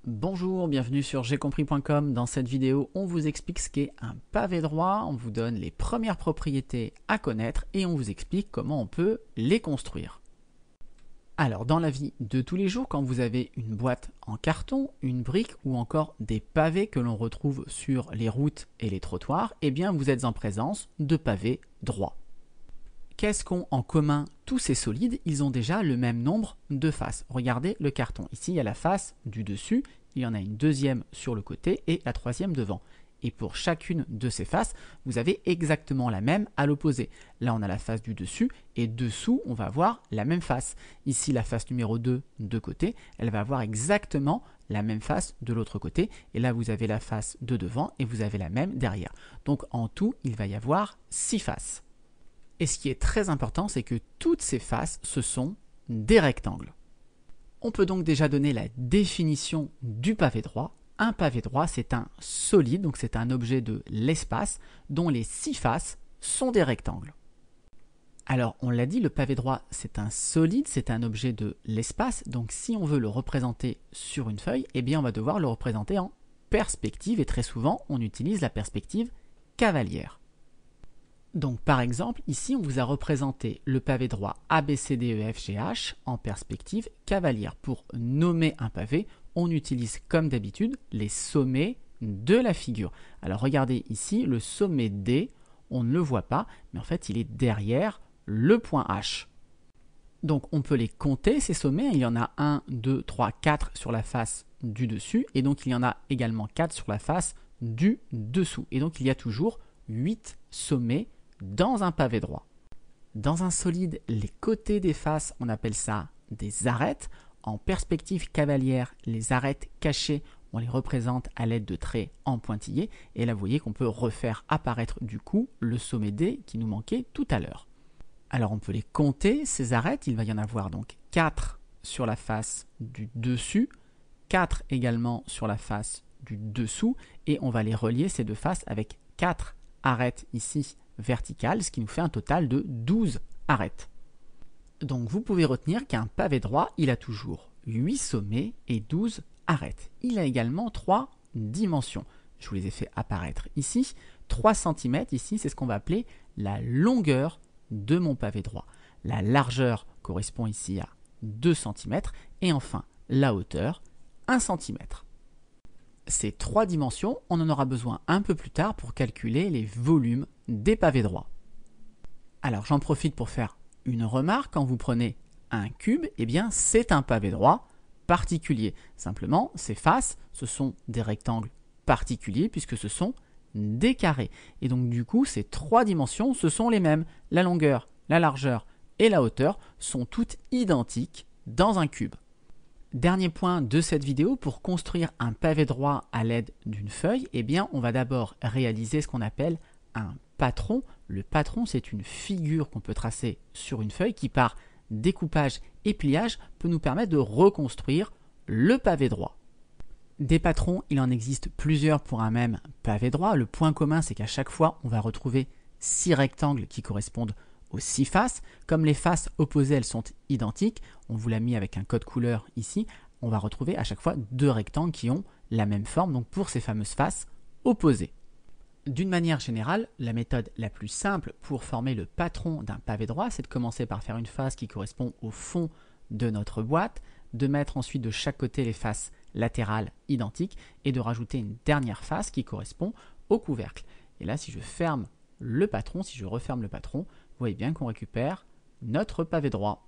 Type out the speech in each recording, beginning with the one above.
Bonjour, bienvenue sur jaicompris.com. Dans cette vidéo, on vous explique ce qu'est un pavé droit, on vous donne les premières propriétés à connaître et on vous explique comment on peut les construire. Alors, dans la vie de tous les jours, quand vous avez une boîte en carton, une brique ou encore des pavés que l'on retrouve sur les routes et les trottoirs, eh bien vous êtes en présence de pavés droits. Qu'est-ce qu'ont en commun tous ces solides? Ils ont déjà le même nombre de faces. Regardez le carton. Ici, il y a la face du dessus, il y en a une deuxième sur le côté et la troisième devant. Et pour chacune de ces faces, vous avez exactement la même à l'opposé. Là, on a la face du dessus et dessous, on va avoir la même face. Ici, la face numéro 2 de côté, elle va avoir exactement la même face de l'autre côté. Et là, vous avez la face de devant et vous avez la même derrière. Donc, en tout, il va y avoir 6 faces. Et ce qui est très important, c'est que toutes ces faces, ce sont des rectangles. On peut donc déjà donner la définition du pavé droit. Un pavé droit, c'est un solide, donc c'est un objet de l'espace, dont les 6 faces sont des rectangles. Alors, on l'a dit, le pavé droit, c'est un solide, c'est un objet de l'espace, donc si on veut le représenter sur une feuille, eh bien on va devoir le représenter en perspective, et très souvent, on utilise la perspective cavalière. Donc par exemple, ici on vous a représenté le pavé droit ABCDEFGH en perspective cavalière. Pour nommer un pavé, on utilise comme d'habitude les sommets de la figure. Alors regardez ici, le sommet D, on ne le voit pas, mais en fait il est derrière le point H. Donc on peut les compter ces sommets, il y en a 1, 2, 3, 4 sur la face du dessus, et donc il y en a également 4 sur la face du dessous. Et donc il y a toujours 8 sommets dans un pavé droit. Dans un solide, les côtés des faces, on appelle ça des arêtes. En perspective cavalière, les arêtes cachées, on les représente à l'aide de traits en pointillés. Et là, vous voyez qu'on peut refaire apparaître du coup le sommet D qui nous manquait tout à l'heure. Alors, on peut les compter, ces arêtes. Il va y en avoir donc 4 sur la face du dessus, 4 également sur la face du dessous. Et on va les relier, ces deux faces, avec 4 arêtes ici verticales, ce qui nous fait un total de 12 arêtes. Donc vous pouvez retenir qu'un pavé droit, il a toujours 8 sommets et 12 arêtes. Il a également 3 dimensions. Je vous les ai fait apparaître ici. 3 cm ici, c'est ce qu'on va appeler la longueur de mon pavé droit. La largeur correspond ici à 2 cm et enfin la hauteur 1 cm. Ces 3 dimensions, on en aura besoin un peu plus tard pour calculer les volumes des pavés droits. Alors j'en profite pour faire une remarque. Quand vous prenez un cube, eh bien c'est un pavé droit particulier. Simplement, ces faces, ce sont des rectangles particuliers puisque ce sont des carrés. Et donc du coup, ces 3 dimensions, ce sont les mêmes. La longueur, la largeur et la hauteur sont toutes identiques dans un cube. Dernier point de cette vidéo, pour construire un pavé droit à l'aide d'une feuille, eh bien, on va d'abord réaliser ce qu'on appelle un patron. Le patron, c'est une figure qu'on peut tracer sur une feuille qui, par découpage et pliage, peut nous permettre de reconstruire le pavé droit. Des patrons, il en existe plusieurs pour un même pavé droit. Le point commun, c'est qu'à chaque fois, on va retrouver 6 rectangles qui correspondent aux 6 faces. Comme les faces opposées, elles sont identiques, on vous l'a mis avec un code couleur ici, on va retrouver à chaque fois 2 rectangles qui ont la même forme, donc pour ces fameuses faces opposées. D'une manière générale, la méthode la plus simple pour former le patron d'un pavé droit, c'est de commencer par faire une face qui correspond au fond de notre boîte, de mettre ensuite de chaque côté les faces latérales identiques et de rajouter une dernière face qui correspond au couvercle. Et là, si je ferme le patron, si je referme le patron, vous voyez bien qu'on récupère notre pavé droit.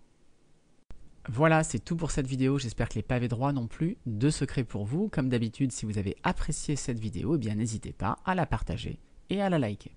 Voilà, c'est tout pour cette vidéo. J'espère que les pavés droits n'ont plus de secret pour vous. Comme d'habitude, si vous avez apprécié cette vidéo, eh bien n'hésitez pas à la partager et à la liker.